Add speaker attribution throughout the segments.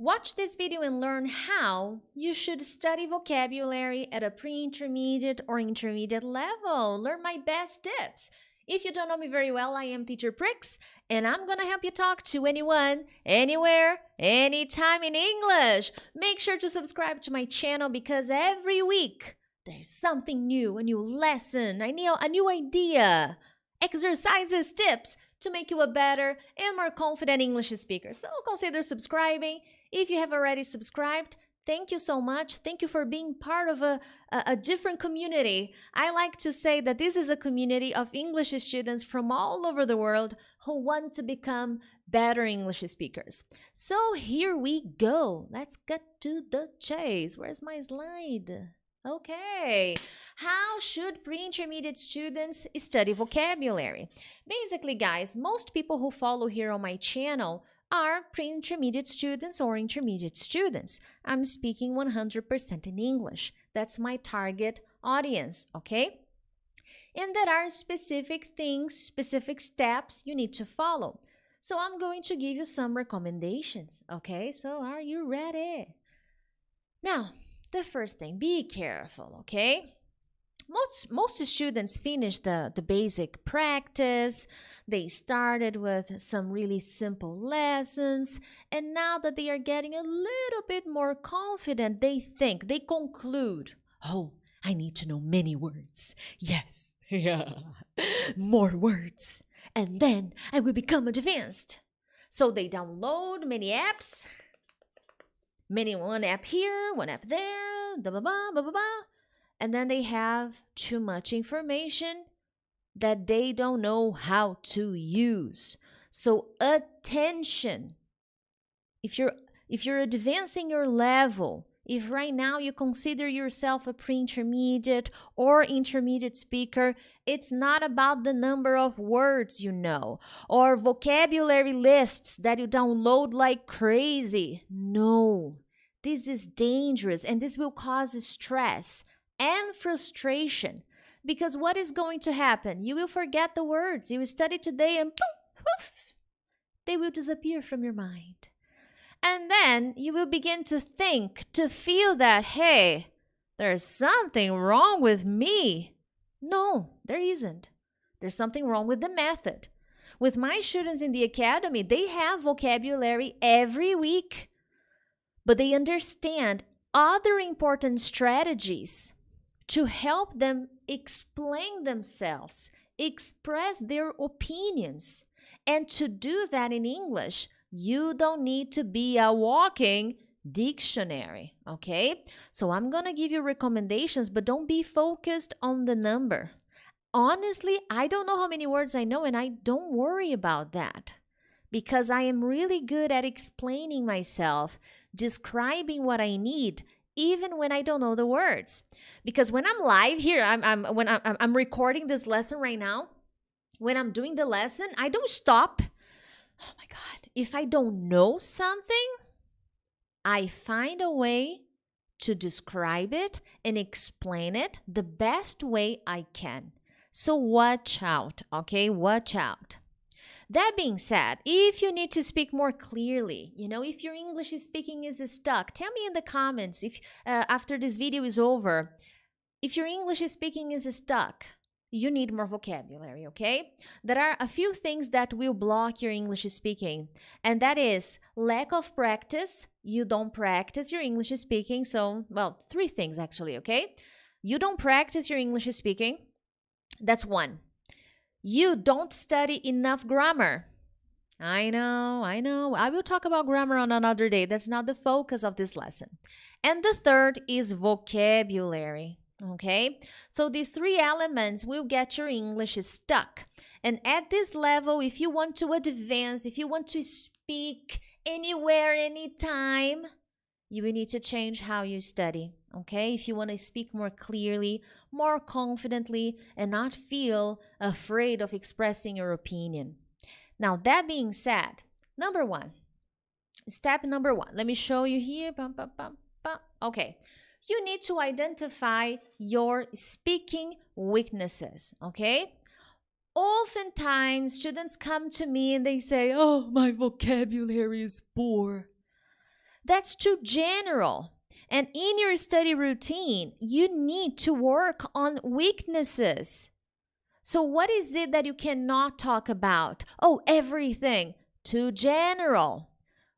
Speaker 1: Watch this video and learn how you should study vocabulary at a pre-intermediate or intermediate level. Learn my best tips. If you don't know me very well, I am Teacher Prix, and I'm gonna help you talk to anyone, anywhere, anytime in English. Make sure to subscribe to my channel because every week there's something new, a new lesson, a new idea, exercises, tips to make you a better and more confident English speaker. So consider subscribing. If you have already subscribed, thank you so much. Thank you for being part of a different community. I like to say that this is a community of English students from all over the world who want to become better English speakers. So here we go. Let's get to the chase. Where's my slide? Okay, how should pre-intermediate students study vocabulary? Basically, guys, most people who follow here on my channel are pre-intermediate students or intermediate students. I'm speaking 100% in English. That's my target audience, okay? And there are specific things, specific steps you need to follow. So I'm going to give you some recommendations, okay? So are you ready? Now, the first thing, be careful, okay? Most students finish the basic practice. They started with some really simple lessons, and now that they are getting a little bit more confident, they conclude, oh, I need to know many words. Yes, yeah, more words. And then I will become advanced. So they download many apps. One app here, one app there, blah, blah, blah, blah, blah, blah. And then they have too much information that they don't know how to use. So attention. If you're advancing your level, if right now you consider yourself a pre-intermediate or intermediate speaker, it's not about the number of words you know or vocabulary lists that you download like crazy. No, this is dangerous and this will cause stress and frustration, because what is going to happen? You will forget the words. You will study today and poof, they will disappear from your mind. And then you will begin to think, to feel that, hey, there's something wrong with me. No, there isn't. There's something wrong with the method. With my students in the academy, they have vocabulary every week, but they understand other important strategies to help them explain themselves, express their opinions. And to do that in English, you don't need to be a walking dictionary, okay? So I'm going to give you recommendations, but don't be focused on the number. Honestly, I don't know how many words I know, and I don't worry about that because I am really good at explaining myself, describing what I need, even when I don't know the words. Because when I'm live here, I'm recording this lesson right now. When I'm doing the lesson, I don't stop. Oh my God. If I don't know something, I find a way to describe it and explain it the best way I can. So watch out, okay? Watch out. That being said, if you need to speak more clearly, if your English speaking is stuck, tell me in the comments if after this video is over, if your English speaking is stuck, you need more vocabulary, okay? There are a few things that will block your English speaking, and that is lack of practice. You don't practice your English speaking, so, well, 3 things actually, okay? You don't practice your English speaking. That's 1. You don't study enough grammar. I know. I will talk about grammar on another day. That's not the focus of this lesson. And the 3rd is vocabulary, okay? So these 3 elements will get your English stuck. And at this level, if you want to advance, if you want to speak anywhere, anytime, you will need to change how you study, okay? If you want to speak more clearly, more confidently, and not feel afraid of expressing your opinion. Now, that being said, step number 1. Let me show you here. Okay. You need to identify your speaking weaknesses, okay? Oftentimes, students come to me and they say, oh, my vocabulary is poor. That's too general. And in your study routine, you need to work on weaknesses. So what is it that you cannot talk about? Oh, everything. Too general.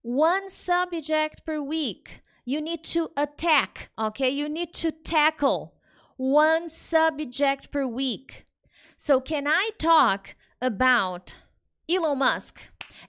Speaker 1: One subject per week. You need to attack, okay? You need to tackle one subject per week. So can I talk about Elon Musk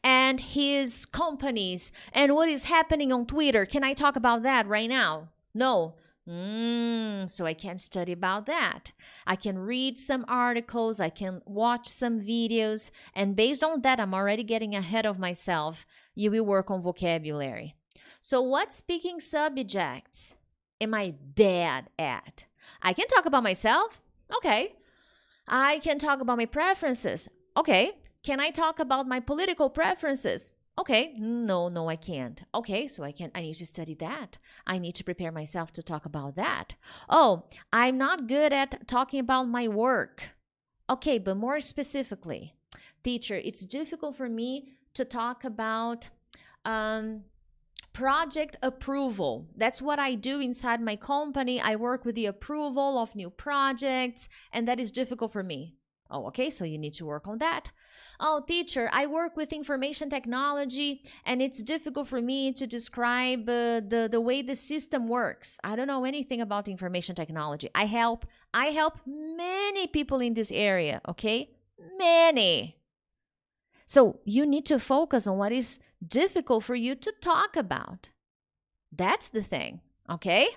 Speaker 1: and his companies and what is happening on Twitter? Can I talk about that right now? No. So I can study about that. I can read some articles, I can watch some videos, and based on that, I'm already getting ahead of myself. You will work on vocabulary. So what speaking subjects am I bad at? I can talk about myself. Okay. I can talk about my preferences. Okay. Can I talk about my political preferences? Okay. No, I can't. Okay, so I need to study that. I need to prepare myself to talk about that. Oh, I'm not good at talking about my work. Okay, but more specifically, teacher, it's difficult for me to talk about project approval. That's what I do inside my company. I work with the approval of new projects, and that is difficult for me. Oh, okay, so you need to work on that. Oh, teacher, I work with information technology, and it's difficult for me to describe the way the system works. I don't know anything about information technology. I help many people in this area, okay? Many. So you need to focus on what is difficult for you to talk about. That's the thing, okay?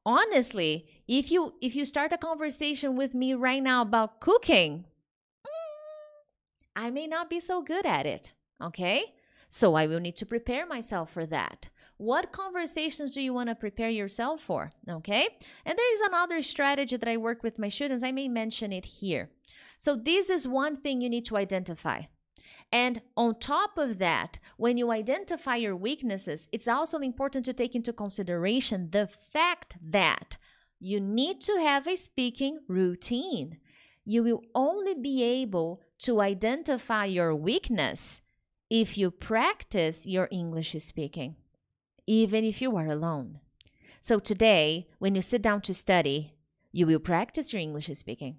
Speaker 1: Honestly, if you start a conversation with me right now about cooking, I may not be so good at it, okay? So I will need to prepare myself for that. What conversations do you want to prepare yourself for, okay? And there is another strategy that I work with my students. I may mention it here. So this is one thing you need to identify. And on top of that, when you identify your weaknesses, it's also important to take into consideration the fact that you need to have a speaking routine. You will only be able to identify your weakness if you practice your English speaking, even if you are alone. So today, when you sit down to study, you will practice your English speaking.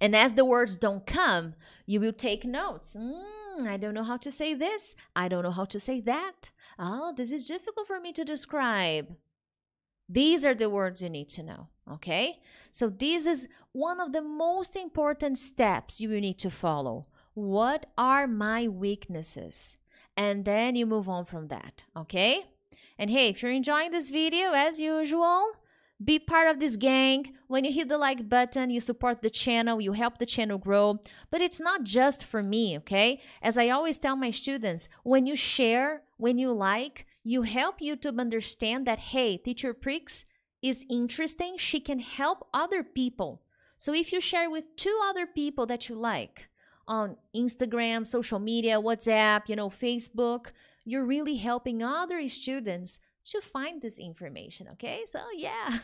Speaker 1: And as the words don't come, you will take notes. I don't know how to say this. I don't know how to say that. Oh, this is difficult for me to describe. These are the words you need to know, okay? So this is one of the most important steps you will need to follow. What are my weaknesses? And then you move on from that, okay? And hey, if you're enjoying this video, as usual, be part of this gang. When you hit the like button, you support the channel, you help the channel grow. But it's not just for me, okay? As I always tell my students, when you share, when you like, you help YouTube understand that, hey, Teacher Prix is interesting. She can help other people. So if you share with 2 other people that you like on Instagram, social media, WhatsApp, Facebook, you're really helping other students to find this information, okay? So yeah.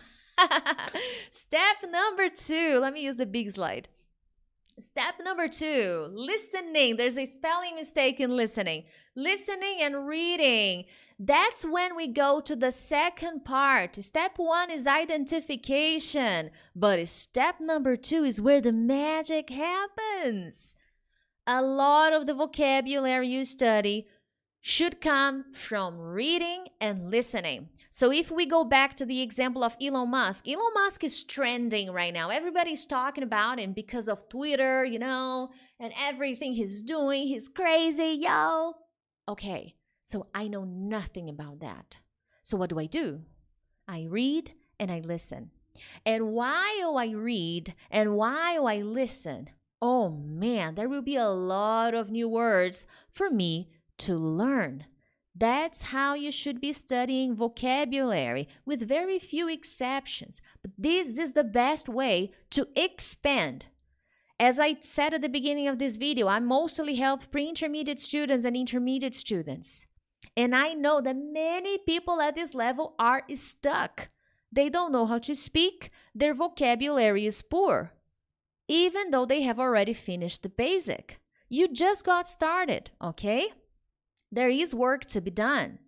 Speaker 1: Step number 2, let me use the big slide. Step number 2, listening. There's a spelling mistake in listening. Listening and reading. That's when we go to the second part. Step 1 is identification, but step number 2 is where the magic happens. A lot of the vocabulary you study should come from reading and listening. So if we go back to the example of Elon Musk is trending right now. Everybody's talking about him because of Twitter, and everything he's doing. He's crazy, yo. Okay, so I know nothing about that. So what do? I read and I listen. And while I read and while I listen, oh man, there will be a lot of new words for me to learn. That's how you should be studying vocabulary, with very few exceptions. But this is the best way to expand. As I said at the beginning of this video, I mostly help pre-intermediate students and intermediate students. And I know that many people at this level are stuck. They don't know how to speak. Their vocabulary is poor, even though they have already finished the basic. You just got started, okay? There is work to be done.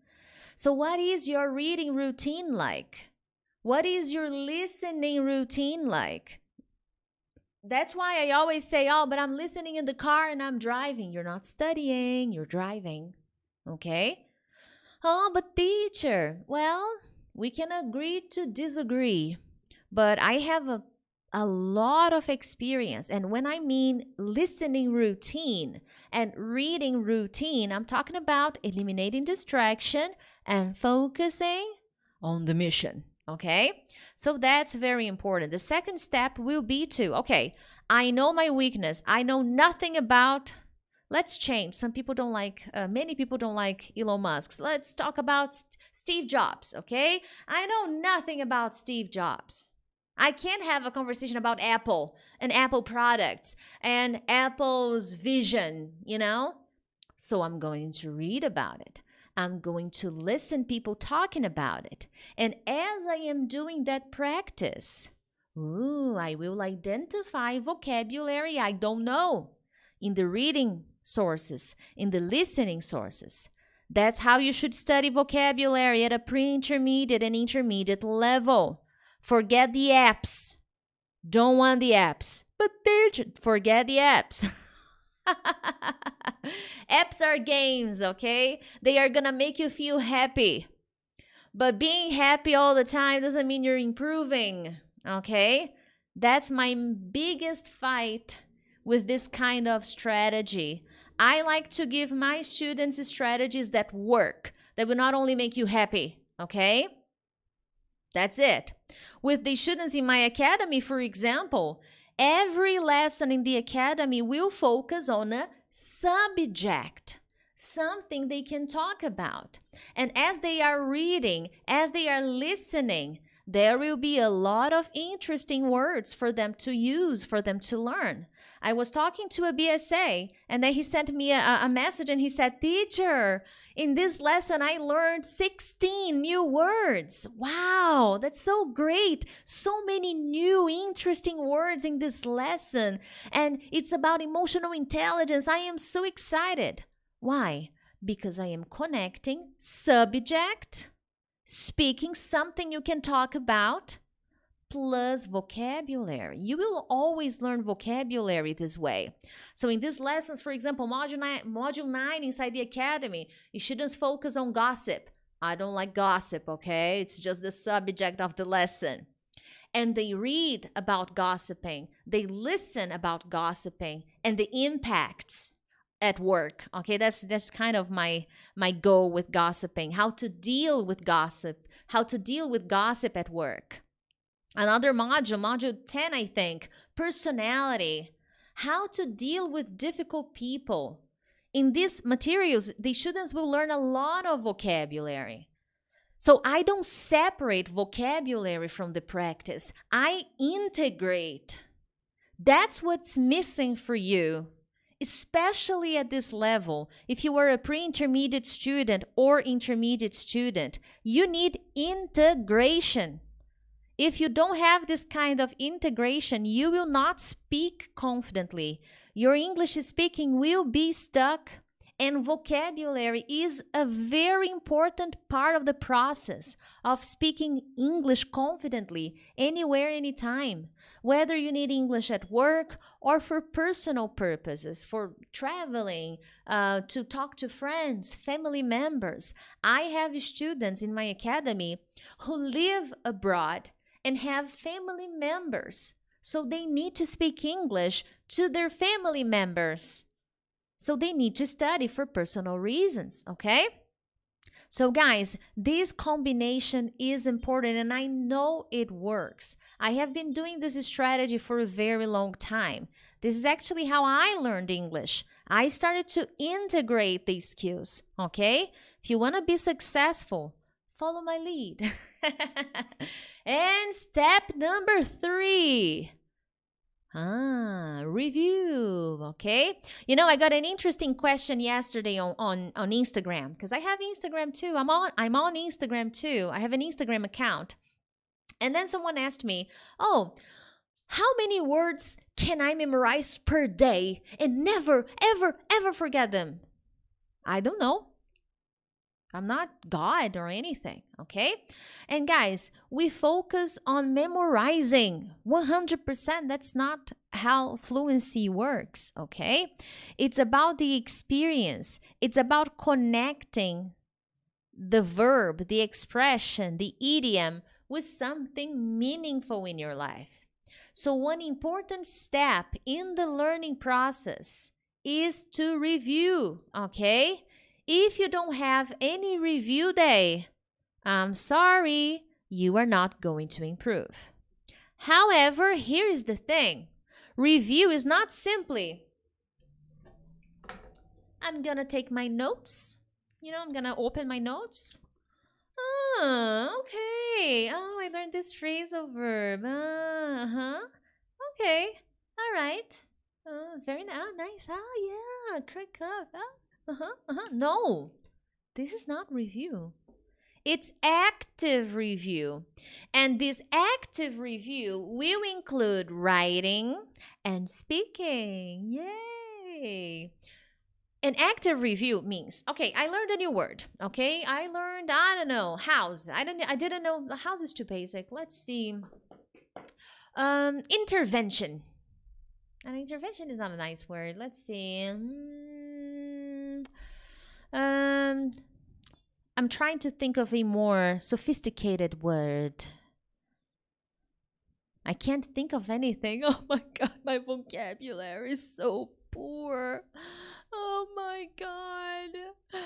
Speaker 1: So what is your reading routine like? What is your listening routine like? That's why I always say, oh, but I'm listening in the car and I'm driving. You're not studying, you're driving. Okay? Oh, but teacher, well, we can agree to disagree. But I have a lot of experience. And when I mean listening routine and reading routine, I'm talking about eliminating distraction and focusing on the mission. Okay? So that's very important. The second step will be to, okay, I know my weakness. I know nothing about, let's change. Some people don't like, many people don't like Elon Musk. Let's talk about Steve Jobs, okay? I know nothing about Steve Jobs. I can't have a conversation about Apple and Apple products and Apple's vision, you know? So I'm going to read about it. I'm going to listen people talking about it. And as I am doing that practice, I will identify vocabulary I don't know in the reading sources, in the listening sources. That's how you should study vocabulary at a pre-intermediate and intermediate level. Forget the apps. Don't want the apps. But teacher, forget the apps. Apps are games, okay? They are gonna make you feel happy. But being happy all the time doesn't mean you're improving, okay? That's my biggest fight with this kind of strategy. I like to give my students strategies that work, that will not only make you happy, okay? That's it. With the students in my academy, for example, every lesson in the academy will focus on a subject, something they can talk about. And as they are reading, as they are listening, there will be a lot of interesting words for them to use, for them to learn. I was talking to a BSA, and then he sent me a message, and he said, teacher, in this lesson, I learned 16 new words. Wow, that's so great. So many new, interesting words in this lesson. And it's about emotional intelligence. I am so excited. Why? Because I am connecting subject, speaking something you can talk about, plus vocabulary. You will always learn vocabulary this way. So in these lessons, for example, module 9 inside the academy, students focus on gossip. I don't like gossip, okay? It's just the subject of the lesson. And they read about gossiping. They listen about gossiping and the impacts at work, okay? That's kind of my goal with gossiping. How to deal with gossip. How to deal with gossip at work. Another module 10, I think, personality, how to deal with difficult people. In these materials, the students will learn a lot of vocabulary. So I don't separate vocabulary from the practice. I integrate. That's what's missing for you, especially at this level. If you are a pre-intermediate student or intermediate student, you need integration. If you don't have this kind of integration, you will not speak confidently. Your English speaking will be stuck, and vocabulary is a very important part of the process of speaking English confidently anywhere, anytime. Whether you need English at work or for personal purposes, for traveling, to talk to friends, family members. I have students in my academy who live abroad and have family members. So they need to speak English to their family members. So they need to study for personal reasons, okay? So guys, this combination is important and I know it works. I have been doing this strategy for a very long time. This is actually how I learned English. I started to integrate these skills, okay? If you want to be successful, follow my lead. And step number 3. Review, okay? You know, I got an interesting question yesterday on Instagram, because I have Instagram too. I'm on Instagram too. I have an Instagram account. And then someone asked me, oh, how many words can I memorize per day and never, ever, ever forget them? I don't know. I'm not God or anything, okay? And guys, we focus on memorizing 100%. That's not how fluency works, okay? It's about the experience. It's about connecting the verb, the expression, the idiom with something meaningful in your life. So one important step in the learning process is to review, okay? If you don't have any review day, I'm sorry, you are not going to improve. However, here is the thing. Review is not simply, I'm gonna take my notes. I'm gonna open my notes. Oh, okay. Oh, I learned this phrasal verb. Okay. All right. Very nice. Oh, nice. Oh, yeah. Crack up. No, this is not review. It's active review. And this active review will include writing and speaking. Yay! An active review means, okay, I learned a new word. Okay, I learned, I don't know, house. I didn't know the house is too basic. Let's see. Intervention. And intervention is not a nice word. Let's see. I'm trying to think of a more sophisticated word. I can't think of anything. Oh my God, my vocabulary is so poor. Oh my God.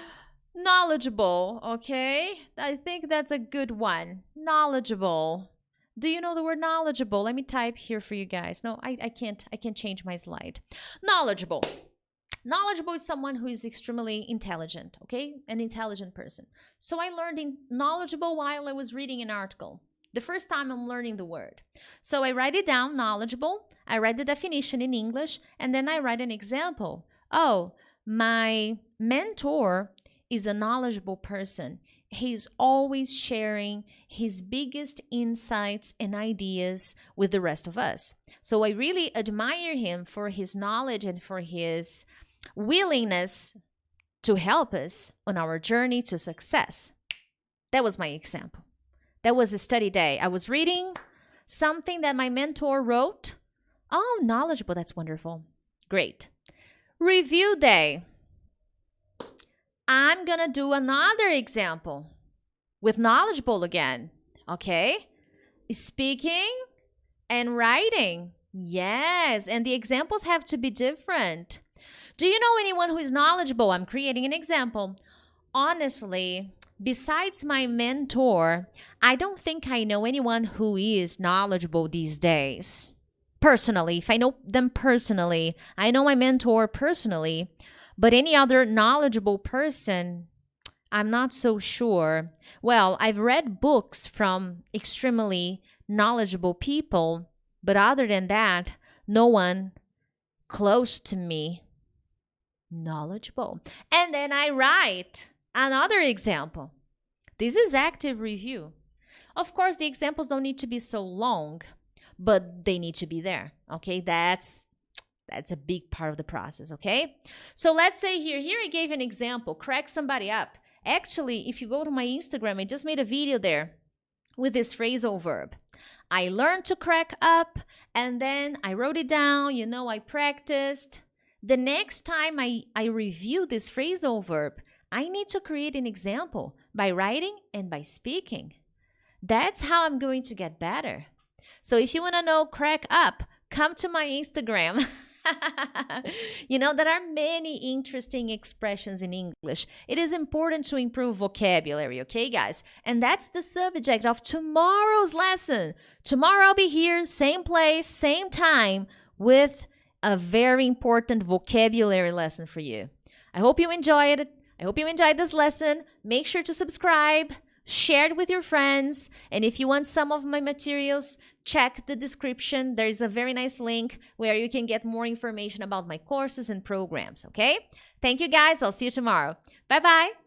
Speaker 1: Knowledgeable, okay? I think that's a good one. Knowledgeable. Do you know the word knowledgeable? Let me type here for you guys. No, I can't change my slide. Knowledgeable. Knowledgeable is someone who is extremely intelligent, okay? An intelligent person. So I learned knowledgeable while I was reading an article. The first time I'm learning the word. So I write it down, knowledgeable. I write the definition in English, and then I write an example. Oh, my mentor is a knowledgeable person. He's always sharing his biggest insights and ideas with the rest of us. So I really admire him for his knowledge and for his willingness to help us on our journey to success. That was my example. That was a study day. I was reading something that my mentor wrote. Oh, knowledgeable. That's wonderful. Great. Review day. I'm going to do another example with knowledgeable again. Okay? Speaking and writing. Yes. And the examples have to be different. Do you know anyone who is knowledgeable? I'm creating an example. Honestly, besides my mentor, I don't think I know anyone who is knowledgeable these days. Personally, if I know them personally, I know my mentor personally, but any other knowledgeable person, I'm not so sure. Well, I've read books from extremely knowledgeable people, but other than that, no one close to me knowledgeable. And then I write another example. This is active review. Of course, the examples don't need to be so long, but they need to be there. Okay, that's a big part of the process. Okay, so let's say here I gave an example. Crack somebody up. Actually, if you go to my Instagram, I just made a video there with this phrasal verb. I learned to crack up, and then I wrote it down. I practiced. The next time I review this phrasal verb, I need to create an example by writing and by speaking. That's how I'm going to get better. So if you want to know crack up, come to my Instagram. There are many interesting expressions in English. It is important to improve vocabulary, okay, guys? And that's the subject of tomorrow's lesson. Tomorrow I'll be here, same place, same time, with a very important vocabulary lesson for you. I hope you enjoyed it. I hope you enjoyed this lesson. Make sure to subscribe, share it with your friends, and if you want some of my materials, check the description. There is a very nice link where you can get more information about my courses and programs, okay? Thank you, guys. I'll see you tomorrow. Bye-bye.